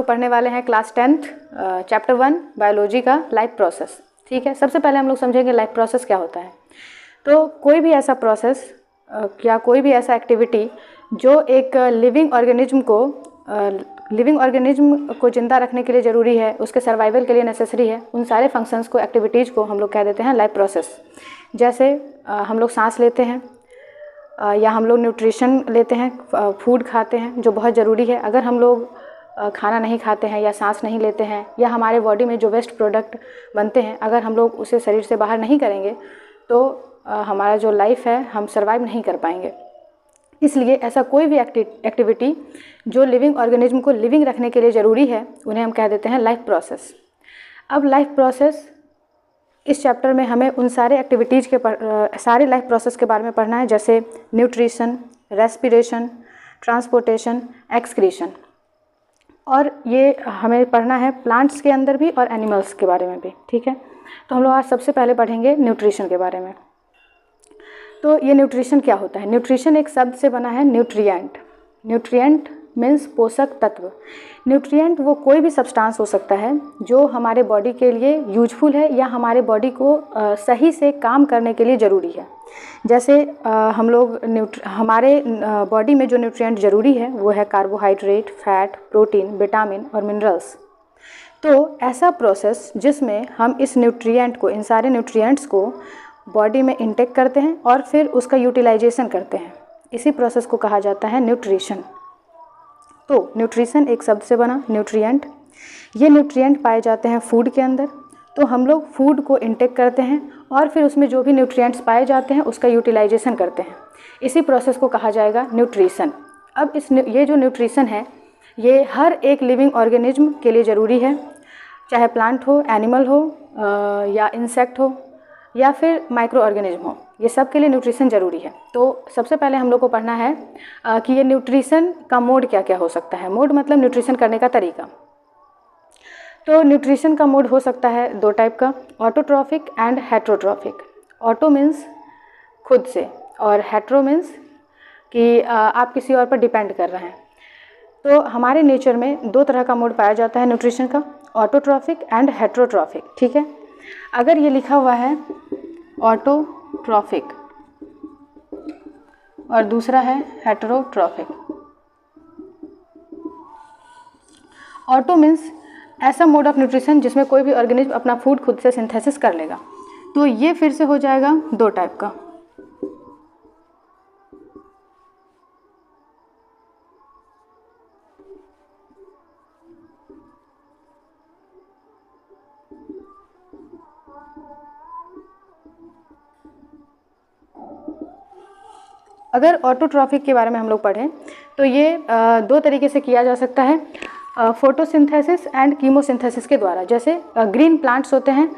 पढ़ने वाले हैं क्लास 10th चैप्टर 1 बायोलॉजी का लाइफ प्रोसेस। ठीक है, सबसे पहले हम लोग समझेंगे लाइफ प्रोसेस क्या होता है। तो कोई भी ऐसा प्रोसेस या कोई भी ऐसा एक्टिविटी जो एक लिविंग ऑर्गेनिज्म को जिंदा रखने के लिए ज़रूरी है, उसके सर्वाइवल के लिए नेसेसरी है, उन सारे फंक्शंस को, एक्टिविटीज़ को हम लोग कह देते हैं लाइफ प्रोसेस। जैसे हम लोग सांस लेते हैं या हम लोग न्यूट्रिशन लेते हैं, फूड खाते हैं जो बहुत ज़रूरी है। अगर हम लोग खाना नहीं खाते हैं या सांस नहीं लेते हैं या हमारे बॉडी में जो वेस्ट प्रोडक्ट बनते हैं अगर हम लोग उसे शरीर से बाहर नहीं करेंगे तो हमारा जो लाइफ है हम सर्वाइव नहीं कर पाएंगे। इसलिए ऐसा कोई भी एक्टिविटी जो लिविंग ऑर्गेनिज्म को लिविंग रखने के लिए ज़रूरी है उन्हें हम कह देते हैं लाइफ प्रोसेस। अब लाइफ प्रोसेस इस चैप्टर में हमें उन सारे एक्टिविटीज़ के सारे लाइफ प्रोसेस के बारे में पढ़ना है, जैसे न्यूट्रिशन, रेस्पिरेशन, ट्रांसपोर्टेशन, एक्सक्रीशन। और ये हमें पढ़ना है प्लांट्स के अंदर भी और एनिमल्स के बारे में भी। ठीक है, तो हम लोग आज सबसे पहले पढ़ेंगे न्यूट्रिशन के बारे में। तो ये न्यूट्रिशन क्या होता है? न्यूट्रिशन एक शब्द से बना है न्यूट्रिएंट। न्यूट्रिएंट मीन्स पोषक तत्व। न्यूट्रिएंट वो कोई भी सब्सटेंस हो सकता है जो हमारे बॉडी के लिए यूजफुल है या हमारे बॉडी को सही से काम करने के लिए ज़रूरी है। जैसे हम लोग हमारे बॉडी में जो न्यूट्रिएंट ज़रूरी है वो है कार्बोहाइड्रेट, फैट, प्रोटीन, विटामिन और मिनरल्स। तो ऐसा प्रोसेस जिसमें हम इस न्यूट्रिएंट को, इन सारे न्यूट्रिएंट्स को बॉडी में इंटेक करते हैं और फिर उसका यूटिलाइजेशन करते हैं, इसी प्रोसेस को कहा जाता है न्यूट्रिशन। तो न्यूट्रिशन एक शब्द से बना न्यूट्रिएंट। ये न्यूट्रिएंट पाए जाते हैं फूड के अंदर। तो हम लोग फूड को इंटेक करते हैं और फिर उसमें जो भी न्यूट्रिएंट्स पाए जाते हैं उसका यूटिलाइजेशन करते हैं, इसी प्रोसेस को कहा जाएगा न्यूट्रिशन। अब ये जो न्यूट्रिशन है ये हर एक लिविंग ऑर्गेनिज्म के लिए ज़रूरी है, चाहे प्लांट हो, एनिमल हो या इंसेक्ट हो या फिर माइक्रो ऑर्गेनिज्म हो, ये सब के लिए न्यूट्रिशन ज़रूरी है। तो सबसे पहले हम लोग को पढ़ना है कि ये न्यूट्रिशन का मोड क्या क्या हो सकता है। मोड मतलब न्यूट्रिशन करने का तरीका। तो न्यूट्रिशन का मोड हो सकता है दो टाइप का, autotrophic and heterotrophic. Auto means खुद से और हेट्रो मीन्स कि आप किसी और पर डिपेंड कर रहे हैं। तो हमारे नेचर में दो तरह का मोड पाया जाता है न्यूट्रिशन का, ऑटोट्रॉफिक एंड हेट्रोट्रॉफिक। ठीक है, अगर ये लिखा हुआ है ऑटोट्रॉफिक और दूसरा है हेटेरोट्रॉफिक। ऑटो मीन्स ऐसा मोड ऑफ न्यूट्रिशन जिसमें कोई भी ऑर्गेनिज्म अपना फूड खुद से सिंथेसिस कर लेगा। तो ये फिर से हो जाएगा दो टाइप का। अगर ऑटोट्रॉफिक के बारे में हम लोग पढ़ें तो ये दो तरीके से किया जा सकता है, फोटोसिंथेसिस एंड कीमोसिंथेसिस के द्वारा। जैसे ग्रीन प्लांट्स होते हैं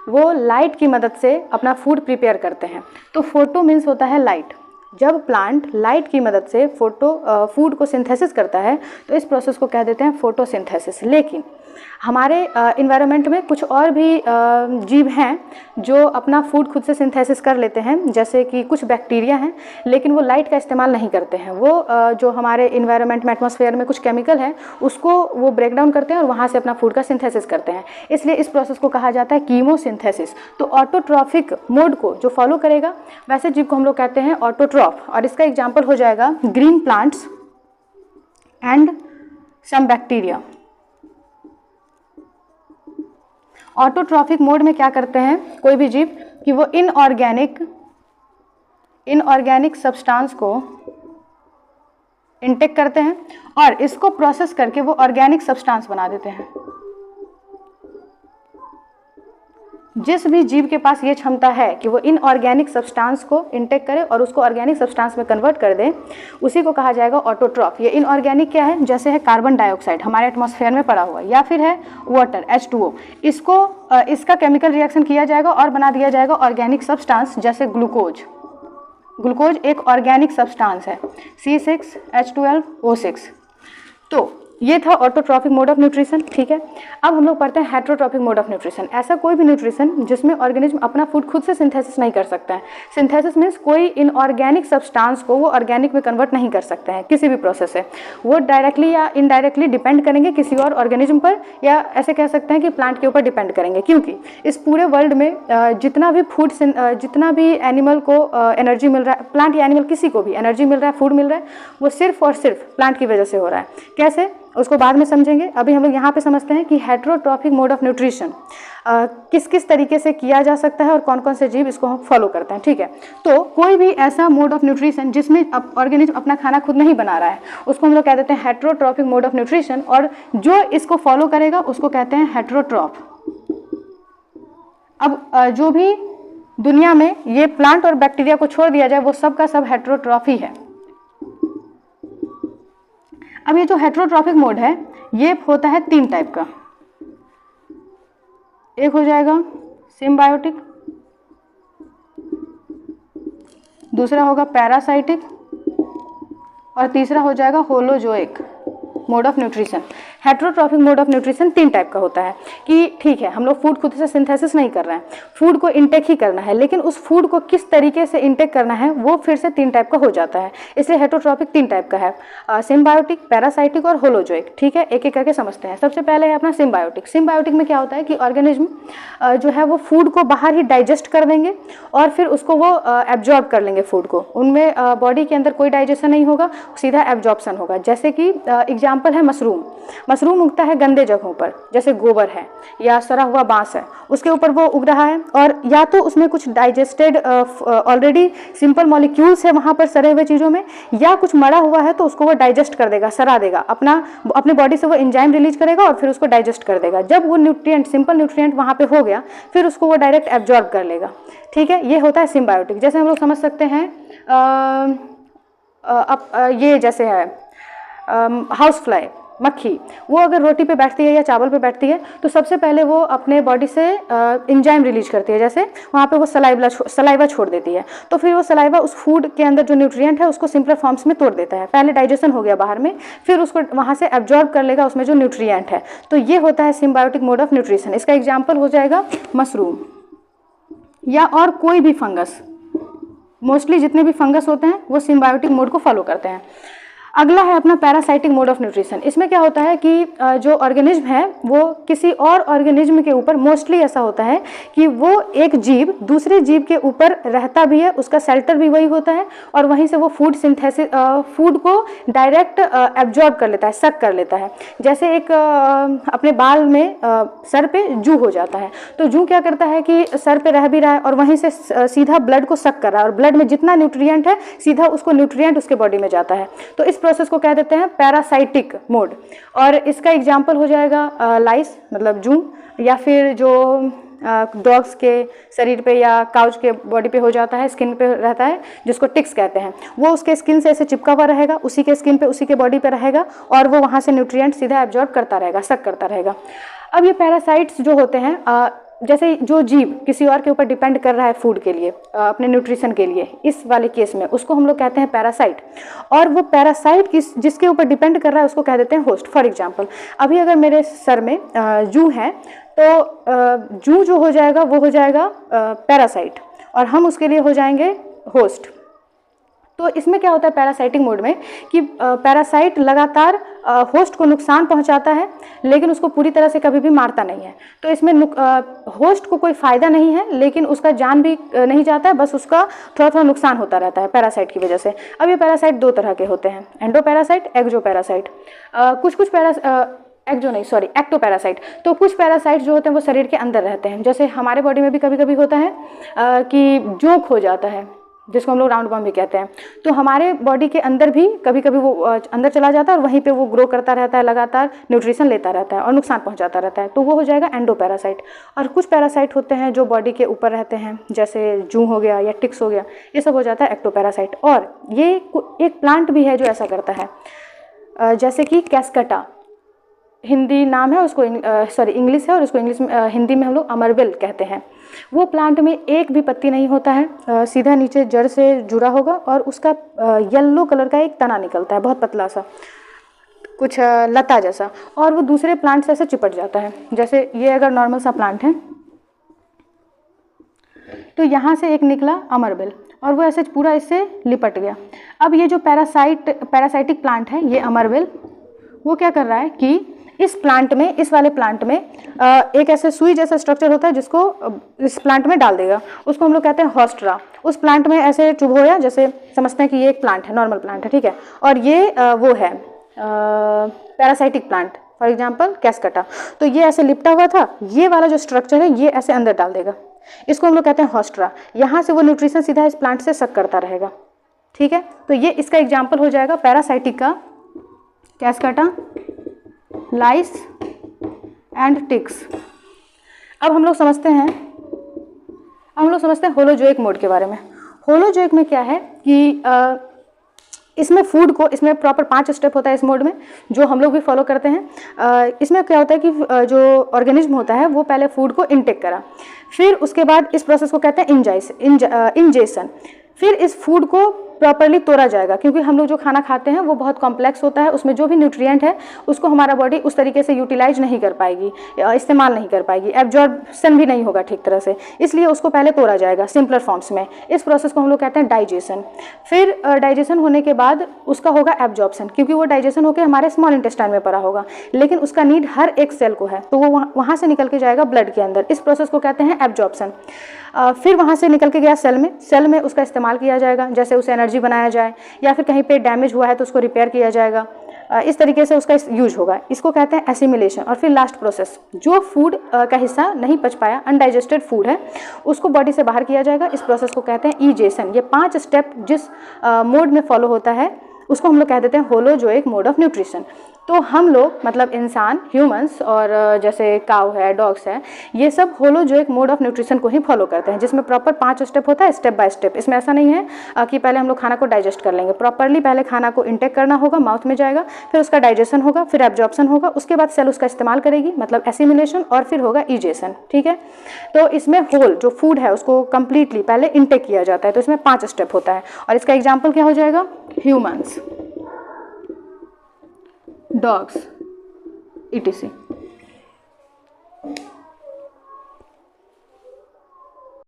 वो लाइट की मदद से अपना फूड प्रिपेयर करते हैं। तो फोटो मीन्स होता है लाइट। जब प्लांट लाइट की मदद से फूड को सिंथेसिस करता है तो इस प्रोसेस को कह देते हैं फोटोसिंथेसिस। लेकिन हमारे इन्वायरमेंट में कुछ और भी जीव हैं जो अपना फूड खुद से सिंथेसिस कर लेते हैं, जैसे कि कुछ बैक्टीरिया हैं, लेकिन वो लाइट का इस्तेमाल नहीं करते हैं। वो जो हमारे इन्वायरमेंट में, एटमॉस्फेयर में कुछ केमिकल है उसको वो ब्रेक डाउन करते हैं और वहाँ से अपना फूड का सिंथेसिस करते हैं। इसलिए इस प्रोसेस को कहा जाता है कीमोसिंथेसिस। तो ऑटोट्रॉफिक मोड को जो फॉलो करेगा वैसे जीव को हम लोग कहते हैं ऑटोट्रॉफ। और इसका एग्जाम्पल हो जाएगा green plants and some bacteria. Autotrophic mode में क्या करते हैं कोई भी जीव कि वो इनऑर्गेनिक सब्सटेंस को इंटेक करते हैं और इसको प्रोसेस करके वो ऑर्गेनिक सब्सटेंस बना देते हैं। जिस भी जीव के पास ये क्षमता है कि वो इनऑर्गेनिक सब्सटेंस को इंटेक करे और उसको ऑर्गेनिक सब्सटेंस में कन्वर्ट कर दे, उसी को कहा जाएगा ऑटोट्रॉफ। ये इनऑर्गेनिक क्या है? जैसे है कार्बन डाइऑक्साइड हमारे एटमॉस्फेयर में पड़ा हुआ, या फिर है वाटर H2O। इसका केमिकल रिएक्शन किया जाएगा और बना दिया जाएगा ऑर्गेनिक सब्सटेंस, जैसे ग्लूकोज। ग्लूकोज एक ऑर्गेनिक सब्सटेंस है, C6H12O6। तो ये था ऑटोट्रॉफिक मोड ऑफ न्यूट्रिशन, ठीक है। अब हम लोग पढ़ते हैं हेट्रोट्रॉफिक मोड ऑफ न्यूट्रिशन। ऐसा कोई भी न्यूट्रिशन जिसमें ऑर्गेनिज्म अपना फूड खुद से सिंथेसिस नहीं कर सकता है। सिंथेसिस मीन्स कोई इनऑर्गेनिक सब्सटेंस को वो ऑर्गेनिक में कन्वर्ट नहीं कर सकते हैं किसी भी प्रोसेस से। वो डायरेक्टली या इनडायरेक्टली डिपेंड करेंगे किसी और ऑर्गेनिज्म पर, या ऐसे कह सकते हैं कि प्लांट के ऊपर डिपेंड करेंगे, क्योंकि इस पूरे वर्ल्ड में जितना भी फूड, जितना भी एनिमल को एनर्जी मिल रहा है, प्लांट या एनिमल किसी को भी एनर्जी मिल रहा है, फूड मिल रहा है, वो सिर्फ और सिर्फ प्लांट की वजह से हो रहा है। कैसे, उसको बाद में समझेंगे। अभी हम लोग यहाँ पे समझते हैं कि हेट्रोट्रॉफिक मोड ऑफ न्यूट्रिशन किस किस तरीके से किया जा सकता है और कौन कौन से जीव इसको हम फॉलो करते हैं, ठीक है। तो कोई भी ऐसा मोड ऑफ न्यूट्रिशन जिसमें ऑर्गेनिज्म अपना खाना खुद नहीं बना रहा है, उसको हम लोग कह देते हैं हेट्रोट्रॉफिक मोड ऑफ न्यूट्रिशन, और जो इसको फॉलो करेगा उसको कहते हैं हेट्रोट्रॉफ। अब जो भी दुनिया में ये प्लांट और बैक्टीरिया को छोड़ दिया जाए, वो सब का सब हेट्रोट्रॉफी है। अब ये जो हेट्रोट्रॉफिक मोड है, ये होता है 3 टाइप का। एक हो जाएगा सिम्बायोटिक, दूसरा होगा पैरासाइटिक, और तीसरा हो जाएगा holozoic mode of nutrition. Heterotrophic mode of nutrition 3 type का होता है कि ठीक है, हम लोग फूड खुद से सिंथेसिस नहीं कर रहे हैं, फूड को इंटेक ही करना है, लेकिन उस फूड को किस तरीके से इंटेक करना है वो फिर से 3 टाइप का हो जाता है। इसलिए हेट्रोट्रॉफिक 3 टाइप का है, सिम्बायोटिक, पैरासाइटिक और होलोजोइक, ठीक है। एक एक करके समझते हैं। सबसे पहले है अपना सिम्बायोटिक। सिम्बायोटिक में क्या होता है कि ऑर्गेनिज्म जो है वो फूड को बाहर ही डाइजेस्ट कर देंगे और फिर उसको वो एब्जॉर्ब कर लेंगे फूड को। उनमें बॉडी के अंदर कोई डाइजेशन नहीं होगा, सीधा एब्जॉर्प्शन होगा। जैसे कि एग्जाम्पल है मशरूम। मशरूम उगता है गंदे जगहों पर, जैसे गोबर है या सड़ा हुआ बांस है, उसके ऊपर वो उग रहा है, और या तो उसमें कुछ डाइजेस्टेड ऑलरेडी सिंपल मॉलिक्यूल्स है वहाँ पर सड़े हुए चीज़ों में, या कुछ मरा हुआ है तो उसको वो डाइजेस्ट कर देगा, सड़ा देगा, अपने बॉडी से वो एंजाइम रिलीज करेगा और फिर उसको डाइजेस्ट कर देगा। जब वो न्यूट्रिएंट, सिंपल न्यूट्रिएंट वहाँ पे हो गया, फिर उसको वो डायरेक्ट एब्जॉर्ब कर लेगा, ठीक है। ये होता है सिम्बायोटिक। जैसे हम लोग समझ सकते हैं ये जैसे है हाउस फ्लाई, मक्खी, वो अगर रोटी पे बैठती है या चावल पे बैठती है तो सबसे पहले वो अपने बॉडी से एंजाइम रिलीज करती है, जैसे वहाँ पे वो सलाइवा छोड़ देती है, तो फिर वो सलाइवा उस फूड के अंदर जो न्यूट्रिएंट है उसको सिंपलर फॉर्म्स में तोड़ देता है। पहले डाइजेशन हो गया बाहर में, फिर उसको वहाँ से एब्जॉर्ब कर लेगा उसमें जो न्यूट्रिएंट है। तो ये होता है सिम्बायोटिक मोड ऑफ न्यूट्रिशन। इसका एग्जाम्पल हो जाएगा मशरूम या और कोई भी फंगस। मोस्टली जितने भी फंगस होते हैं वो सिम्बायोटिक मोड को फॉलो करते हैं। अगला है अपना पैरासाइटिक मोड ऑफ न्यूट्रिशन। इसमें क्या होता है कि जो ऑर्गेनिज्म है वो किसी और ऑर्गेनिज्म के ऊपर, मोस्टली ऐसा होता है कि वो एक जीव दूसरे जीव के ऊपर रहता भी है, उसका शेल्टर भी वही होता है, और वहीं से वो फूड सिंथेसिस, फूड को डायरेक्ट एब्जॉर्ब कर लेता है, सक कर लेता है। जैसे एक अपने बाल में सर पे जू हो जाता है, तो जू क्या करता है कि सर पे रह भी रहा है और वहीं से सीधा ब्लड को सक कर रहा है, और ब्लड में जितना न्यूट्रिएंट है सीधा उसको न्यूट्रिएंट उसके बॉडी में जाता है। तो इस प्रोसेस को कह देते हैं पैरासाइटिक मोड। और इसका एग्जाम्पल हो जाएगा लाइस, मतलब जू, या फिर जो डॉग्स के शरीर पे या काउच के बॉडी पे हो जाता है, स्किन पे रहता है, जिसको टिक्स कहते हैं। वो उसके स्किन से ऐसे चिपका हुआ रहेगा, उसी के स्किन पे, उसी के बॉडी पे रहेगा, और वो वहाँ से न्यूट्रिएंट सीधा एब्जॉर्ब करता रहेगा, सक करता रहेगा। अब ये पैरासाइट्स जो होते हैं, जैसे जो जीव किसी और के ऊपर डिपेंड कर रहा है फूड के लिए, अपने न्यूट्रिशन के लिए, इस वाले केस में उसको हम लोग कहते हैं पैरासाइट। और वो पैरासाइट जिसके ऊपर डिपेंड कर रहा है उसको कह देते हैं होस्ट। फॉर एग्जांपल, अभी अगर मेरे सर में जू है तो जू जो हो जाएगा वो हो जाएगा पैरासाइट, और हम उसके लिए हो जाएंगे होस्ट। तो इसमें क्या होता है पैरासाइटिक मोड में कि पैरासाइट लगातार होस्ट को नुकसान पहुंचाता है, लेकिन उसको पूरी तरह से कभी भी मारता नहीं है। तो इसमें होस्ट को कोई फ़ायदा नहीं है, लेकिन उसका जान भी नहीं जाता है, बस उसका थोड़ा थोड़ा नुकसान होता रहता है पैरासाइट की वजह से। अब ये पैरासाइट 2 तरह के होते हैं, एंडोपैरासाइट, एक्टोपैरासाइट। एक्टोपैरासाइट। तो कुछ पैरासाइट जो होते हैं वो शरीर के अंदर रहते हैं। जैसे हमारे बॉडी में भी कभी कभी होता है कि जोंक हो जाता है, जिसको हम लोग राउंड बम भी कहते हैं। तो हमारे बॉडी के अंदर भी कभी कभी वो अंदर चला जाता है और वहीं पे वो ग्रो करता रहता है, लगातार न्यूट्रिशन लेता रहता है और नुकसान पहुंचाता रहता है, तो वो हो जाएगा एंडोपैरासाइट। और कुछ पैरासाइट होते हैं जो बॉडी के ऊपर रहते हैं, जैसे जू हो गया या टिक्स हो गया, ये सब हो जाता है एक्टोपैरासाइट। और ये एक प्लांट भी है जो ऐसा करता है, जैसे कि कैस्कटा, हिंदी नाम है उसको, इंग्लिश है, और उसको इंग्लिश में, हिंदी में हम लोग अमरबेल कहते हैं। वो प्लांट में एक भी पत्ती नहीं होता है, सीधा नीचे जड़ से जुड़ा होगा, और उसका येलो कलर का एक तना निकलता है, बहुत पतला सा। कुछ लता जैसा, और वो दूसरे प्लांट से ऐसे चिपट जाता है। जैसे ये अगर नॉर्मल सा प्लांट है तो यहाँ से एक निकला अमरबेल और वो ऐसे पूरा इससे लिपट गया। अब ये जो पैरासाइटिक प्लांट है, ये अमरबेल, वो क्या कर रहा है कि इस प्लांट में, इस वाले प्लांट में एक ऐसे सुई जैसा स्ट्रक्चर होता है जिसको इस प्लांट में डाल देगा, उसको हम लोग कहते हैं होस्ट्रा। उस प्लांट में ऐसे चुभोया, जैसे समझते हैं कि ये एक प्लांट है, नॉर्मल प्लांट है, ठीक है, और ये वो है पैरासाइटिक प्लांट, फॉर एग्जाम्पल कैस्कटा। तो ये ऐसे लिपटा हुआ था, ये वाला जो स्ट्रक्चर है ये ऐसे अंदर डाल देगा, इसको हम लोग कहते हैं होस्ट्रा। यहाँ से वो न्यूट्रिशन सीधा इस प्लांट से सक करता रहेगा, ठीक है। तो ये इसका एग्जाम्पल हो जाएगा पैरासाइटिक का कैस्कटा, लाइस एंड टिक्स। अब हम लोग समझते हैं होलोजोइक मोड के बारे में। होलोजोइक में क्या है कि इसमें फूड को, इसमें प्रॉपर 5 स्टेप होता है इस मोड में, जो हम लोग भी फॉलो करते हैं। इसमें क्या होता है कि जो ऑर्गेनिज्म होता है वो पहले फूड को इनटेक करा, फिर उसके बाद इस प्रोसेस को कहते हैं इंजेशन। फिर इस फूड को प्रॉपर्ली तोड़ा जाएगा, क्योंकि हम लोग जो खाना खाते हैं वो बहुत कॉम्प्लेक्स होता है, उसमें जो भी न्यूट्रिएंट है उसको हमारा बॉडी उस तरीके से यूटिलाइज नहीं कर पाएगी, इस्तेमाल नहीं कर पाएगी, एब्जॉर्प्शन भी नहीं होगा ठीक तरह से, इसलिए उसको पहले तोड़ा जाएगा सिंपलर फॉर्म्स में। इस प्रोसेस को हम लोग कहते हैं डाइजेशन। फिर डाइजेशन होने के बाद उसका होगा एब्जॉर्प्शन, क्योंकि वो डाइजेशन होकर हमारे स्मॉल इंटेस्टाइन में पड़ा होगा, लेकिन उसका नीड हर एक सेल को है, तो वो वहाँ से निकल के जाएगा ब्लड के अंदर। इस प्रोसेस को कहते हैं एब्जॉर्प्शन। फिर वहाँ से निकल के गया सेल में उसका इस्तेमाल किया जाएगा, जैसे उसे एनर्जी बनाया जाए, या फिर कहीं पे डैमेज हुआ है तो उसको रिपेयर किया जाएगा, इस तरीके से उसका यूज होगा। इसको कहते हैं एसिमिलेशन। और फिर लास्ट प्रोसेस, जो फूड का हिस्सा नहीं पच पाया, अनडाइजेस्टेड फूड है, उसको बॉडी से बाहर किया जाएगा। इस प्रोसेस को कहते हैं ईजेशन। ये 5 स्टेप जिस मोड में फॉलो होता है उसको हम लोग कह देते हैं होलोजोइक मोड ऑफ न्यूट्रिशन। तो हम लोग, मतलब इंसान, ह्यूमंस, और जैसे काऊ है, डॉग्स है, ये सब होलोजोइक मोड ऑफ न्यूट्रिशन को ही फॉलो करते हैं, जिसमें प्रॉपर 5 स्टेप होता है, स्टेप बाय स्टेप। इसमें ऐसा नहीं है कि पहले हम लोग खाना को डाइजेस्ट कर लेंगे। प्रॉपरली पहले खाना को इंटेक करना होगा, माउथ में जाएगा, फिर उसका डाइजेशन होगा, फिर एब्जॉर्प्शन होगा, उसके बाद सेल उसका इस्तेमाल करेगी, मतलब एसिमिलेशन, और फिर होगा ईजेशन, ठीक है। तो इसमें होल जो फूड है उसको कंप्लीटली पहले इंटेक किया जाता है, तो इसमें 5 स्टेप होता है। और इसका एग्जाम्पल क्या हो जाएगा? Humans, dogs, etc.